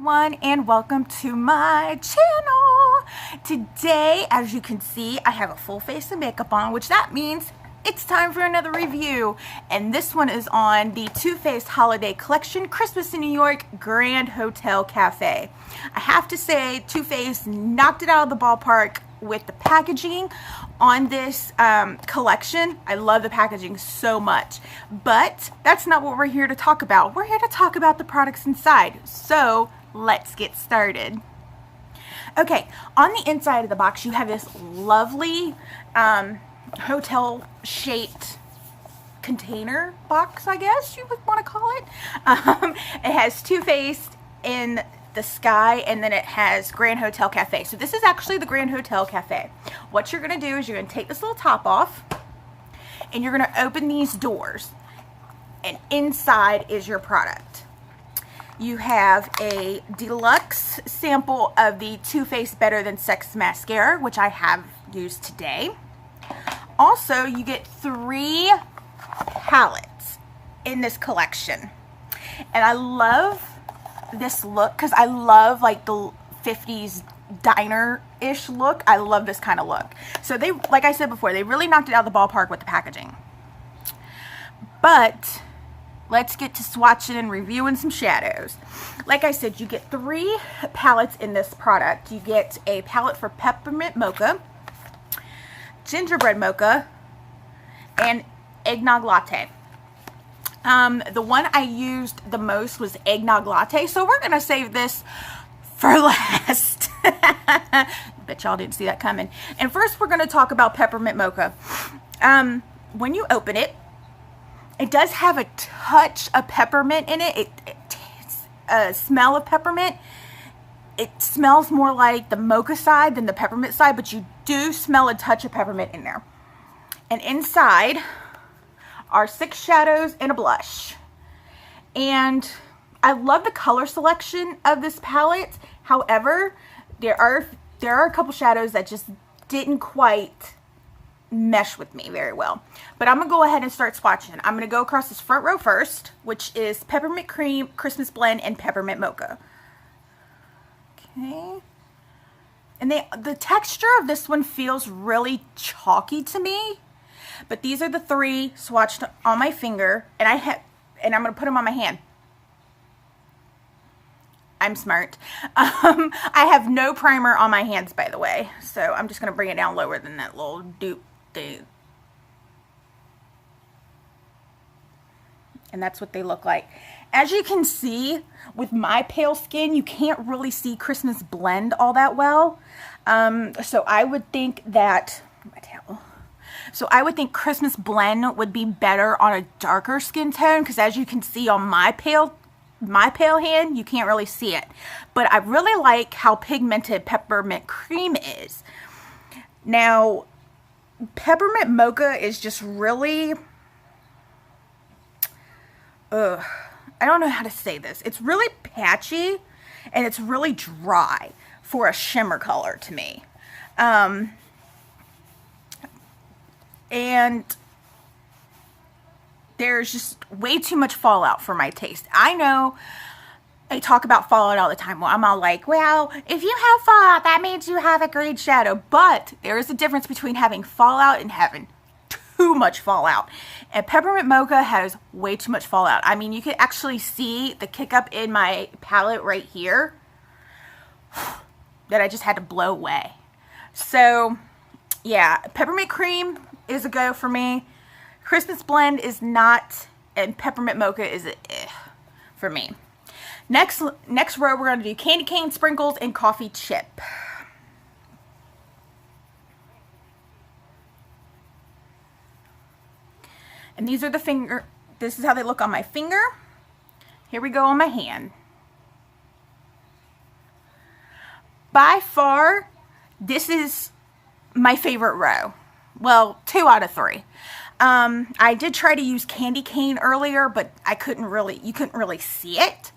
everyone, and welcome to my channel. Today, as you can see, I have a full face of makeup on, which that means it's time for another review. And this one is on the Too Faced Holiday Collection Christmas in New York Grand Hotel Cafe. I have to say, Too Faced knocked it out of the ballpark with the packaging on this collection. I love the packaging so much, but that's not what we're here to talk about. We're here to talk about the products inside. So let's get started. Okay, on the inside of the box, you have this lovely hotel shaped container box, I guess you would want to call it. It has Too Faced in the sky, and then it has Grand Hotel Cafe. So this is actually the Grand Hotel Cafe. What you're going to do is you're going to take this little top off, and you're going to open these doors, and inside is your product. You have a deluxe sample of the Too Faced Better Than Sex mascara, which I have used today. Also, you get 3 palettes in this collection, and I love this look because I love like the 50s diner-ish look. I love this kind of look. So they, like I said before, they really knocked it out of the ballpark with the packaging. But let's get to swatching and reviewing some shadows. Like I said, you get 3 palettes in this product. You get a palette for Peppermint Mocha, Gingerbread Mocha, and Eggnog Latte. The one I used the most was Eggnog Latte, so we're gonna save this for last. Bet y'all didn't see that coming. And first we're gonna talk about Peppermint Mocha. When you open it, it does have a touch of peppermint in it. It's a smell of peppermint. It smells more like the mocha side than the peppermint side, but you do smell a touch of peppermint in there. And inside are 6 shadows and a blush. And I love the color selection of this palette. However, there are a couple shadows that just didn't quite mesh with me very well. But I'm gonna go ahead and start swatching. I'm gonna go across this front row first, which is Peppermint Cream, Christmas Blend, and Peppermint Mocha. Okay. And the texture of this one feels really chalky to me. But these are the 3 swatched on my finger, and I'm going to put them on my hand. I'm smart. I have no primer on my hands, by the way, so I'm just going to bring it down lower than that little dupe thing. And that's what they look like. As you can see, with my pale skin, you can't really see Christmas Blend all that well. So I would think that Christmas Blend would be better on a darker skin tone, because as you can see on my pale hand, you can't really see it. But I really like how pigmented Peppermint Cream is. Now, Peppermint Mocha is just really, I don't know how to say this. It's really patchy, and it's really dry for a shimmer color to me. And there's just way too much fallout for my taste. I know I talk about fallout all the time. Well, I'm all like, well, if you have fallout, that means you have a green shadow. But there is a difference between having fallout and having too much fallout. And Peppermint Mocha has way too much fallout. I mean, you can actually see the kick up in my palette right here that I just had to blow away. So, yeah, Peppermint Cream is a go for me. Christmas Blend is not, and Peppermint Mocha is a for me. Next row, we're going to do Candy Cane Sprinkles and Coffee Chip. And these are the finger, this is how they look on my finger. Here we go on my hand. By far, this is my favorite row. Well, 2 out of 3. I did try to use Candy Cane earlier, but you couldn't really see it.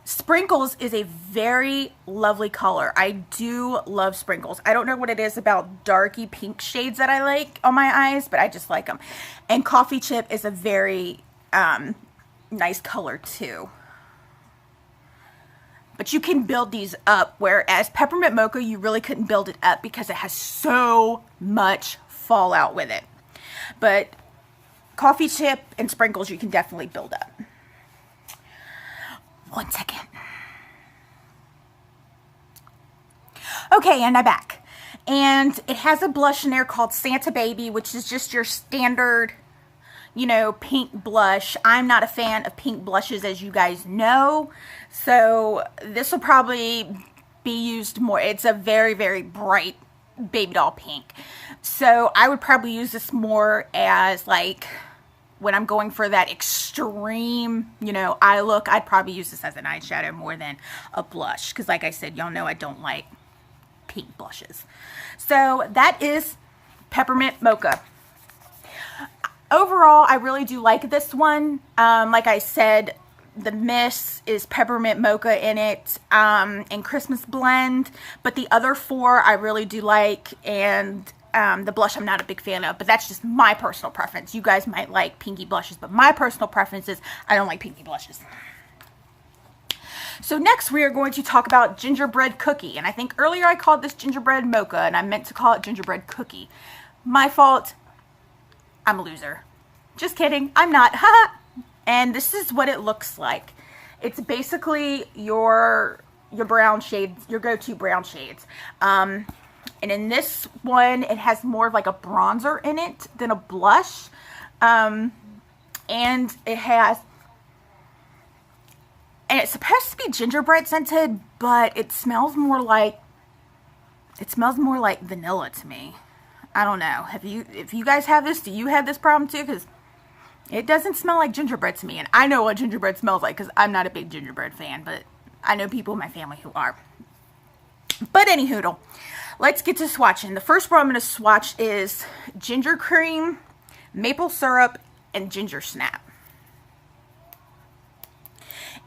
Sprinkles is a very lovely color. I do love sprinkles. I don't know what it is about darky pink shades that I like on my eyes, but I just like them. And Coffee Chip is a very nice color too. but you can build these up, whereas Peppermint Mocha, you really couldn't build it up because it has so much fallout with it. But Coffee Chip and Sprinkles, you can definitely build up. 1 second. Okay, and I'm back. And it has a blush in there called Santa Baby, which is just your standard, you know, pink blush. I'm not a fan of pink blushes, as you guys know. So this will probably be used more. It's a very, very bright baby doll pink. So I would probably use this more as like when I'm going for that extreme, you know, eye look. I'd probably use this as an eyeshadow more than a blush. Because like I said, y'all know I don't like pink blushes. So that is Peppermint Mocha. Overall, I really do like this one. Like I said, the mist is Peppermint Mocha in it, and Christmas Blend. But the other 4 I really do like, and the blush I'm not a big fan of. But that's just my personal preference. You guys might like pinky blushes, but my personal preference is I don't like pinky blushes. So next we are going to talk about gingerbread cookie. And I think earlier I called this gingerbread mocha, and I meant to call it gingerbread cookie. My fault. I'm a loser. Just kidding. I'm not. And this is what it looks like. It's basically your brown shades, your go-to brown shades. And in this one, it has more of like a bronzer in it than a blush. And it has... And it's supposed to be gingerbread scented, but it smells more like vanilla to me. I don't know. If you guys have this, do you have this problem too? Because it doesn't smell like gingerbread to me. And I know what gingerbread smells like because I'm not a big gingerbread fan, but I know people in my family who are. But anywho, let's get to swatching. The first one I'm going to swatch is ginger cream, maple syrup, and ginger snap.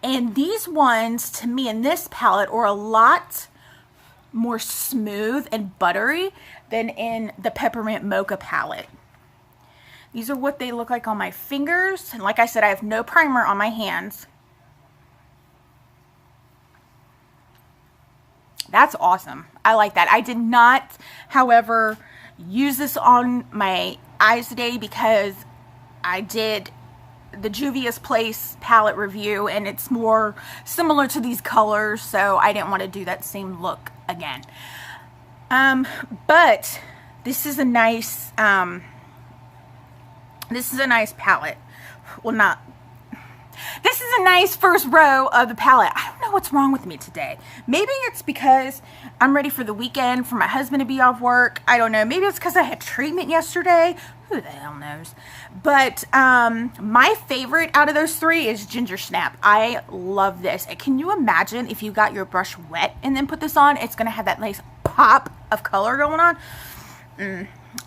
And these ones, to me, in this palette, are a lot more smooth and buttery than in the Peppermint Mocha palette. These are what they look like on my fingers. And like I said, I have no primer on my hands. That's awesome. I like that. I did not, however, use this on my eyes today because I did the Juvia's Place palette review, and it's more similar to these colors, so I didn't want to do that same look again. But this is a nice palette. Well, not. This is a nice first row of the palette. I don't know what's wrong with me today. Maybe it's because I'm ready for the weekend for my husband to be off work. I don't know. Maybe it's because I had treatment yesterday. Who the hell knows? But my favorite out of those 3 is Ginger Snap. I love this. And can you imagine if you got your brush wet and then put this on? It's going to have that nice pop of color going on.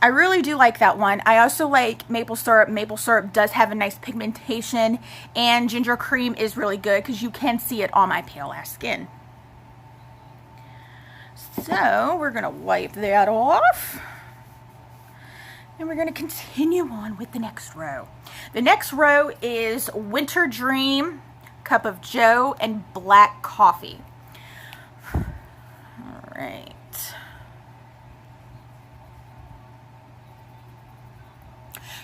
I really do like that one. I also like maple syrup. Maple syrup does have a nice pigmentation, and ginger cream is really good because you can see it on my pale ass skin. So we're going to wipe that off. And we're going to continue on with the next row. The next row is Winter Dream, Cup of Joe, and Black Coffee. All right.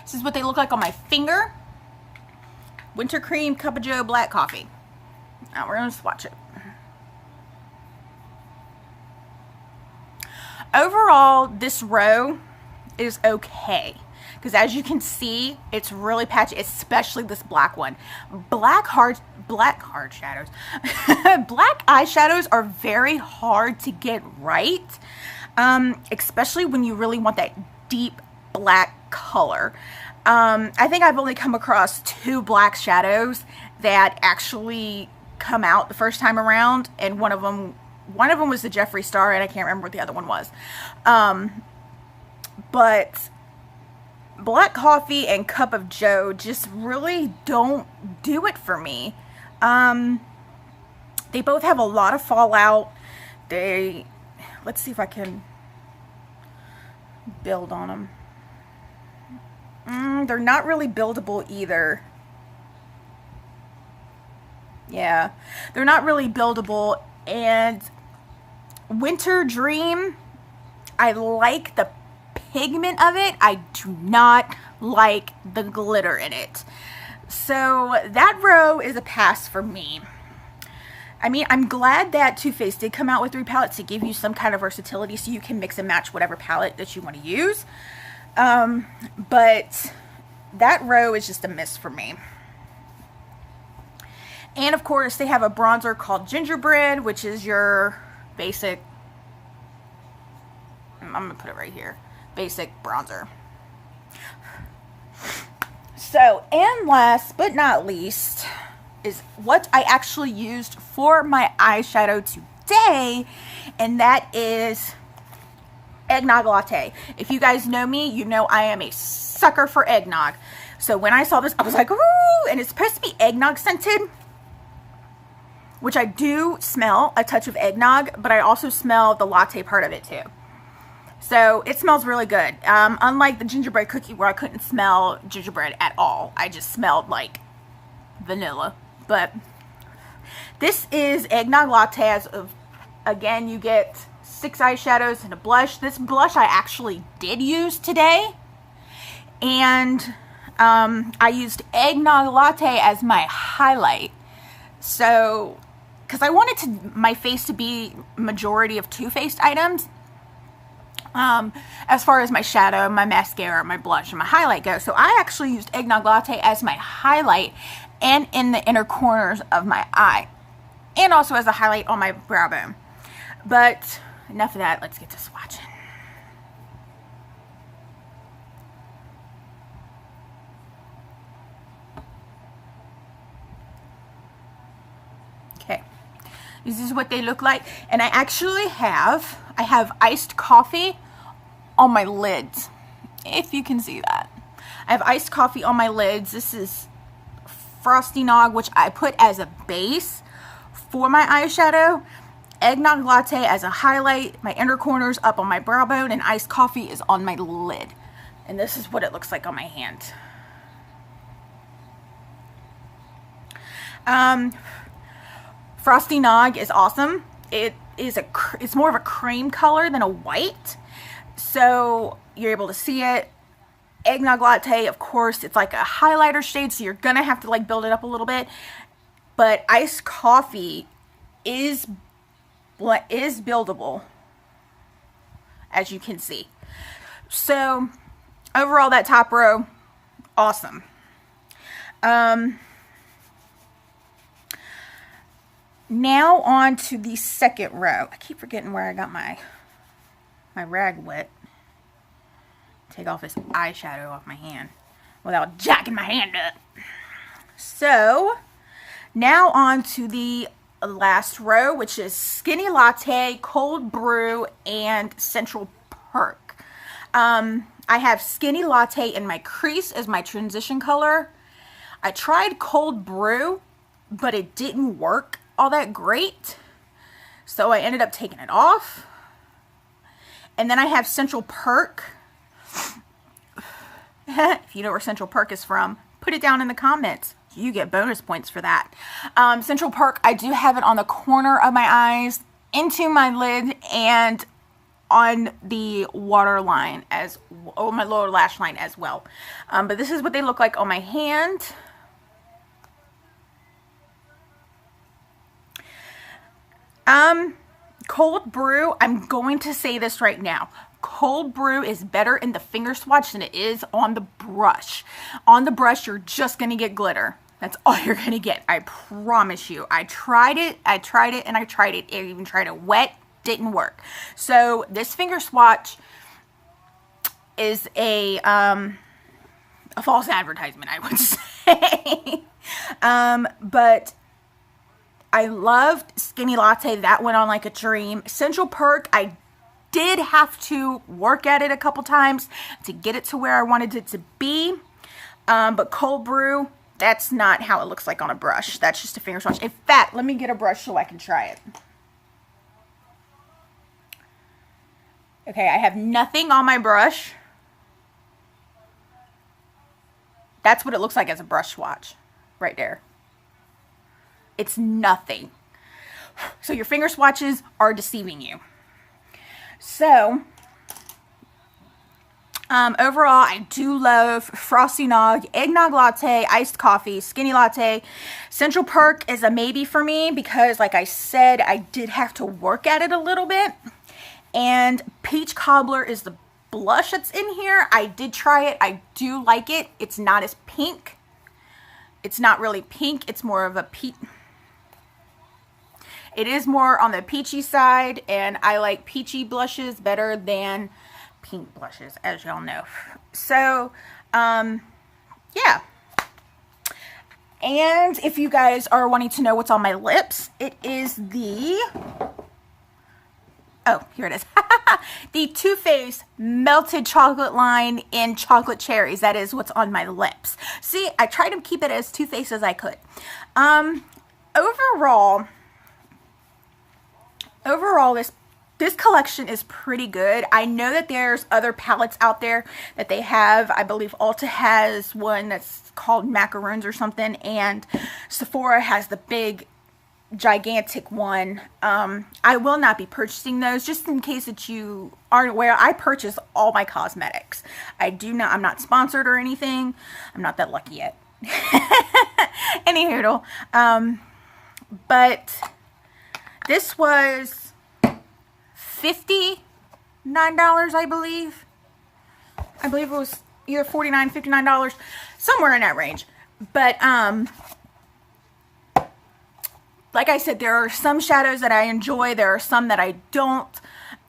This is what they look like on my finger. Winter Cream, Cup of Joe, Black Coffee. Now we're going to swatch it. Overall, this row is okay. Because as you can see, it's really patchy, especially this black one. Black hard shadows. Black eyeshadows are very hard to get right. Especially when you really want that deep black color. I think I've only come across 2 black shadows that actually come out the first time around, and one of them was the Jeffree Star, and I can't remember what the other one was. But Black Coffee and Cup of Joe just really don't do it for me. They both have a lot of fallout. Let's see if I can build on them. They're not really buildable either. Yeah, they're not really buildable And Winter Dream, I like the pigment of it. I do not like the glitter in it. So that row is a pass for me. I mean, I'm glad that Too Faced did come out with 3 palettes to give you some kind of versatility so you can mix and match whatever palette that you want to use. But that row is just a miss for me. And of course, they have a bronzer called Gingerbread, which is your basic, I'm going to put it right here, basic bronzer. So, and last but not least is what I actually used for my eyeshadow today, and that is Eggnog Latte. If you guys know me, you know I am a sucker for eggnog. So when I saw this, I was like, ooh, and it's supposed to be eggnog scented, which I do smell a touch of eggnog, but I also smell the latte part of it too. So it smells really good. Unlike the gingerbread cookie where I couldn't smell gingerbread at all. I just smelled like vanilla. But this is Eggnog Latte. As of, again, you get 6 eyeshadows and a blush. This blush I actually did use today. And I used Eggnog Latte as my highlight. So, because I wanted my face to be majority of Too Faced items. As far as my shadow, my mascara, my blush, and my highlight go. So I actually used Eggnog Latte as my highlight and in the inner corners of my eye. And also as a highlight on my brow bone. But enough of that, let's get to swatching. Okay, this is what they look like. And I actually have iced coffee on my lids, if you can see that. I have iced coffee on my lids. This is Frosty Nog, which I put as a base for my eyeshadow. Eggnog Latte as a highlight. My inner corners up on my brow bone, and iced coffee is on my lid. And this is what it looks like on my hand. Frosty Nog is awesome. It's more of a cream color than a white, so you're able to see it. Eggnog Latte, of course, it's like a highlighter shade, so you're gonna have to like build it up a little bit. But iced coffee is buildable, as you can see. So overall, that top row, awesome. Now on to the second row. I keep forgetting where I got my rag wet. Take off this eyeshadow off my hand without jacking my hand up. So now on to the last row, which is Skinny Latte, Cold Brew, and Central Perk. I have Skinny Latte in my crease as my transition color. I tried Cold Brew, but it didn't work all that great, so I ended up taking it off. And then I have Central Perk. If you know where Central Perk is from, put it down in the comments. You get bonus points for that. Central Perk, I do have it on the corner of my eyes, into my lid, and on the waterline, my lower lash line as well. But this is what they look like on my hand. Cold Brew, I'm going to say this right now. Cold Brew is better in the finger swatch than it is on the brush. On the brush, you're just going to get glitter. That's all you're going to get. I promise you. I tried it, and I tried it. I even tried it wet. Didn't work. So this finger swatch is a false advertisement, I would say. But I loved Skinny Latte. That went on like a dream. Central Perk, I did have to work at it a couple times to get it to where I wanted it to be. But Cold Brew, that's not how it looks like on a brush. That's just a finger swatch. In fact, let me get a brush so I can try it. Okay, I have nothing on my brush. That's what it looks like as a brush swatch. Right there. It's nothing. So your finger swatches are deceiving you. So, overall, I do love Frosty Nog, Eggnog Latte, Iced Coffee, Skinny Latte. Central Perk is a maybe for me because, like I said, I did have to work at it a little bit. And Peach Cobbler is the blush that's in here. I did try it. I do like it. It's not as pink. It's not really pink. It's more of a peach. It is more on the peachy side, and I like peachy blushes better than pink blushes, as y'all know. So, yeah. And if you guys are wanting to know what's on my lips, it is the... Oh, here it is. The Too Faced Melted Chocolate Line in Chocolate Cherries. That is what's on my lips. See, I tried to keep it as Too Faced as I could. Overall, this collection is pretty good. I know that there's other palettes out there that they have. I believe Ulta has one that's called Macaroons or something, and Sephora has the big, gigantic one. I will not be purchasing those, just in case that you aren't aware. I purchase all my cosmetics. I'm not sponsored or anything. I'm not that lucky yet. Anywho, but this was $59, I believe. I believe it was either $49, $59, somewhere in that range. But, like I said, there are some shadows that I enjoy. There are some that I don't.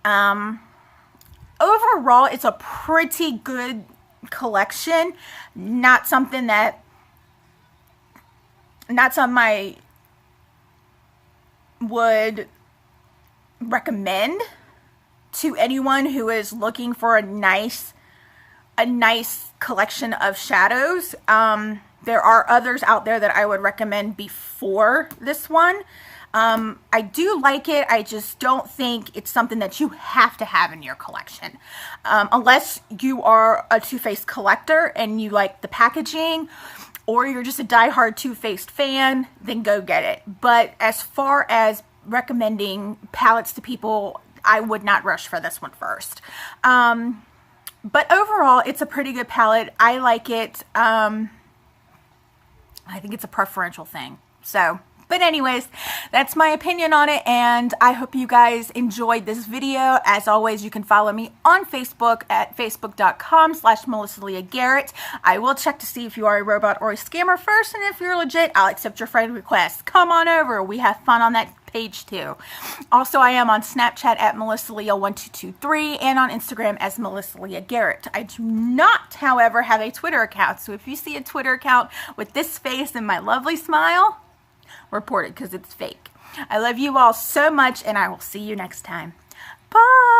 Overall, it's a pretty good collection. Not something I would recommend to anyone who is looking for a nice collection of shadows. There are others out there that I would recommend before this one. I do like it. I just don't think it's something that you have to have in your collection. Unless you are a Too Faced collector and you like the packaging, or you're just a diehard Too Faced fan, then go get it. But as far as recommending palettes to people, I would not rush for this one first. But overall, it's a pretty good palette. I like it. I think it's a preferential thing. So, but anyways, that's my opinion on it, and I hope you guys enjoyed this video. As always, you can follow me on Facebook at facebook.com/MelissaLeahGarrett. I will check to see if you are a robot or a scammer first, and if you're legit, I'll accept your friend request. Come on over. We have fun on that page too. Also, I am on Snapchat at MelissaLeah1223 and on Instagram as MelissaLeahGarrett. I do not, however, have a Twitter account, so if you see a Twitter account with this face and my lovely smile, report it because it's fake. I love you all so much, and I will see you next time. Bye!